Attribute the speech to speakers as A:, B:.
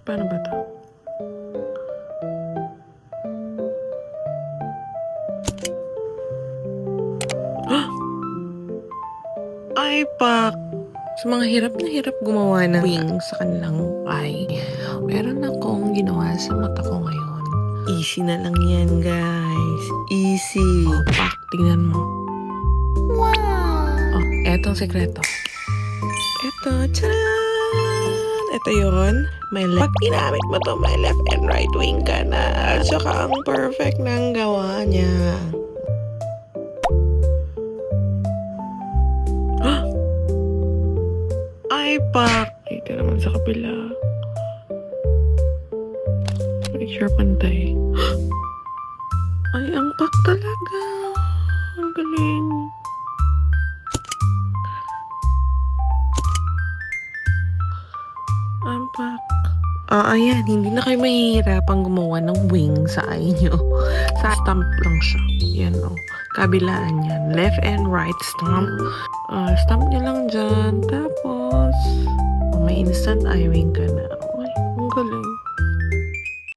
A: Paano ba to? Ay, pak! Sa mga hirap na hirap gumawa ng wing sa kanilang pie, meron akong ginawa sa mata ko ngayon. Easy na lang yan, guys. Easy. Pak, tingnan mo. Wow! Oh, etong sekreto. Eto, tcharan! Ito yun. Pag ginamit mo to, may left and right wing ka na. At saka ang perfect ng gawa niya. Ay, pak! Dito naman sa kabila. Make sure pantay. Ay, ang pak talaga. Ang galing. Ang pak. Ayan. Hindi na kayo mahihirapang gumawa ng wing sa eye nyo. Sa stamp lang siya. Yan, oh. Kabilaan yan. Left and right stamp. Stamp nyo lang dyan. Tapos, may instant eye wing ka na.